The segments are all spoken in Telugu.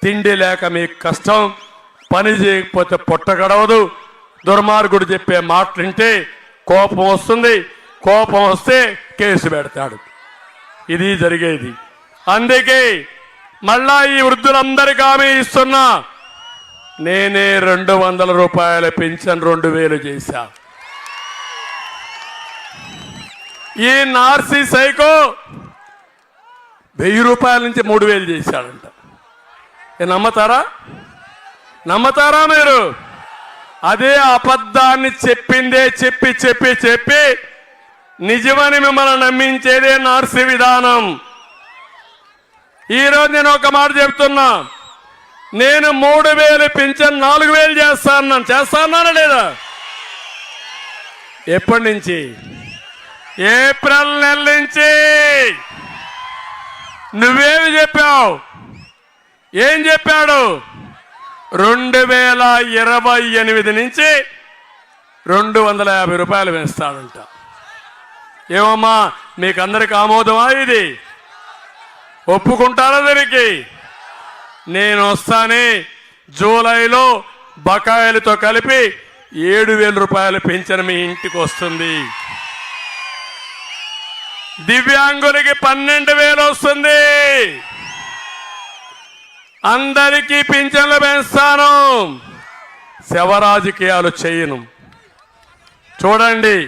తిండి లేక మీకు కష్టం, పని చేయకపోతే పొట్ట గడవదు, దుర్మార్గుడు చెప్పే మాటలు వింటే కోపం వస్తుంది, కోపం వస్తే కేసు పెడతాడు. ఇది జరిగేది. అందుకే మళ్ళా ఈ వృద్ధులందరికీ హామీ ఇస్తున్నా, నేనే 200 రూపాయల పింఛన్ 2000 చేశా. ఈ నార్సీ సైకో 1000 రూపాయల నుంచి 3000 చేశాడంట. నమ్మతారా? నమ్మతారా మీరు? అదే అబద్ధాన్ని చెప్పిందే చెప్పి చెప్పి చెప్పి నిజమని మిమ్మల్ని నమ్మించేదే నార్సీ విధానం. ఈరోజు నేను ఒక మాట చెప్తున్నా, నేను 3000 పింఛన్ 4000 చేస్తానా లేదా? ఎప్పటి నుంచి? ఏప్రిల్ నెల నుంచి. నువ్వేమి చెప్పావు? ఏం చెప్పాడు? 2028 నుంచి 250 రూపాయలు వేస్తాడంట. ఏమమ్మా మీకు అందరికి ఆమోదమా? ఇది ఒప్పుకుంటారా? దీనికి నేను వస్తానే జూలైలో బకాయిలతో కలిపి 7000 రూపాయలు పెంచిన మీ ఇంటికి వస్తుంది. దివ్యాంగులకి 12,000 వస్తుంది. అందరికీ పింఛన్లు పెంచుతాను. శవ రాజకీయాలు చేయను. చూడండి,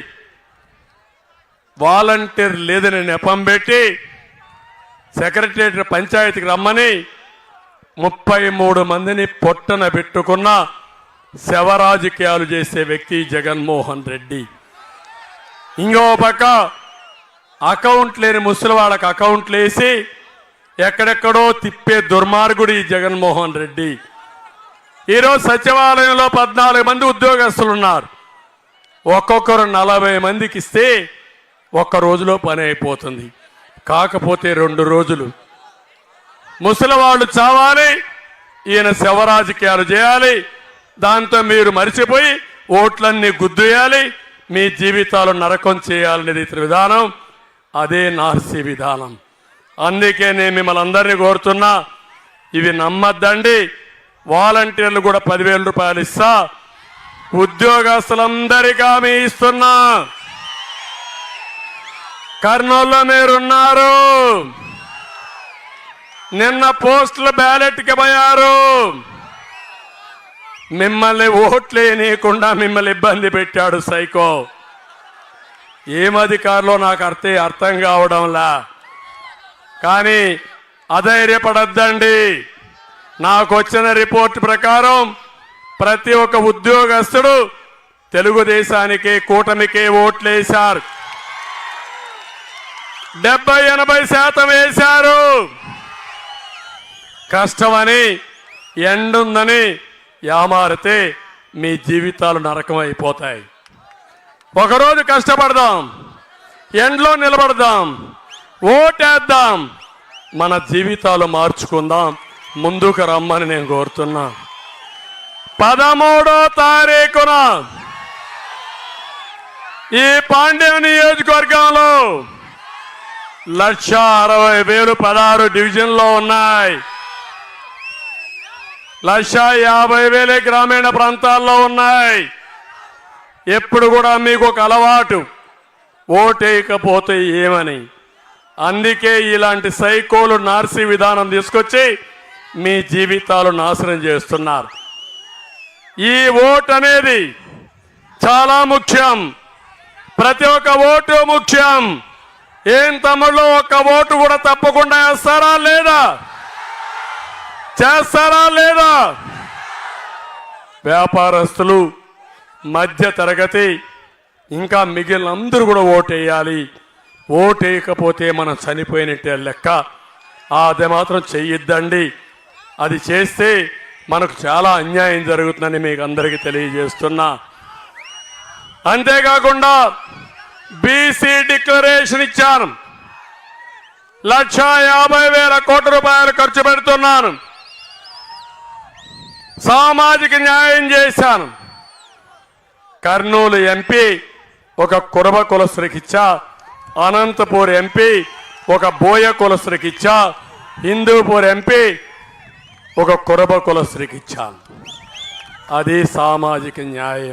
వాలంటీర్ లేదని నెపం పెట్టి సెక్రటరియట్ పంచాయతీకి రమ్మని 33 మందిని పొట్టన పెట్టుకున్న శవ రాజకీయాలు చేసే వ్యక్తి జగన్మోహన్ రెడ్డి. ఇంకో పక్క అకౌంట్ లేని ముసలివాళ్ళకి అకౌంట్లు వేసి ఎక్కడెక్కడో తిప్పే దుర్మార్గుడు ఈ జగన్మోహన్ రెడ్డి. ఈరోజు సచివాలయంలో 14 మంది ఉద్యోగస్తులు ఉన్నారు. ఒక్కొక్కరు 40 మందికి ఇస్తే ఒక్క రోజులో పని అయిపోతుంది. కాకపోతే 2 రోజులు ముసలివాళ్ళు చావాలి, ఈయన శవ రాజకీయాలు చేయాలి. దాంతో మీరు మరిచిపోయి ఓట్లన్నీ గుద్దేయాలి, మీ జీవితాలు నరకం చేయాలనేది ఇతర విధానం. అదే నార్సీ విధానం. అందుకే నేను మిమ్మల్ని అందరినీ కోరుతున్నా, ఇవి నమ్మద్దండి. వాలంటీర్లు కూడా 10,000 రూపాయలు ఇస్తా. ఉద్యోగస్తులందరికీ హామీ ఇస్తున్నా. కర్నూలులో మీరున్నారు, నిన్న పోస్టుల బ్యాలెట్కి పోయారు. మిమ్మల్ని ఓట్లు వేయనీయకుండా మిమ్మల్ని ఇబ్బంది పెట్టాడు సైకో. ఏం అధికారులో నాకు అర్థం కావడంలా. కానీ అధైర్యపడద్దండి. నాకు వచ్చిన రిపోర్ట్ ప్రకారం ప్రతి ఒక్క ఉద్యోగస్తుడు తెలుగుదేశానికి, కూటమికే ఓట్లేశారు. 70-80% వేశారు. కష్టమని, ఎండుందని యామారితే మీ జీవితాలు నరకం అయిపోతాయి. ఒకరోజు కష్టపడదాం, ఎండలో నిలబడదాం, ఓటేద్దాం, మన జీవితాలు మార్చుకుందాం. ముందుకు రమ్మని నేను కోరుతున్నా. 13వ తారీఖున ఈ పాండ్య నియోజకవర్గంలో 1,60,000 16 డివిజన్లో ఉన్నాయి. 1,50,000 గ్రామీణ ప్రాంతాల్లో ఉన్నాయి. ఎప్పుడు కూడా మీకు ఒక అలవాటు, ఓటేయకపోతే ఏమని. అందుకే ఇలాంటి సైకోలు నార్సీ విధానం తీసుకొచ్చి మీ జీవితాలు నాశనం చేస్తున్నారు. ఈ ఓటు అనేది చాలా ముఖ్యం. ప్రతి ఒక్క ఓటు ముఖ్యం. ఏం తమ్ముళ్ళు, ఒక్క ఓటు కూడా తప్పకుండా వేస్తారా లేదా? చేస్తారా లేదా? వ్యాపారస్తులు, మధ్య తరగతి, ఇంకా మిగిలిన అందరూ కూడా ఓటేయాలి. ఓటేయకపోతే మనం చనిపోయినట్టే లెక్క. అది మాత్రం చెయ్యొద్దండి. అది చేస్తే మనకు చాలా అన్యాయం జరుగుతుందని మీకు అందరికీ తెలియజేస్తున్నా. అంతేకాకుండా బీసీ డిక్లరేషన్ ఇచ్చాను. 1,50,000 కోట్ల రూపాయలు ఖర్చు పెడుతున్నాను. సామాజిక న్యాయం చేశాను. కర్నూలు ఎంపీ ఒక కురబ కులస్తుడికి ఇచ్చా, అనంతపూర్ ఎంపీ ఒక బోయ కులస్తుడికి ఇచ్చా, హిందూపూర్ ఎంపీ ఒక కురబ కులస్త్రీకి ఇచ్చాను. అది సామాజిక న్యాయం.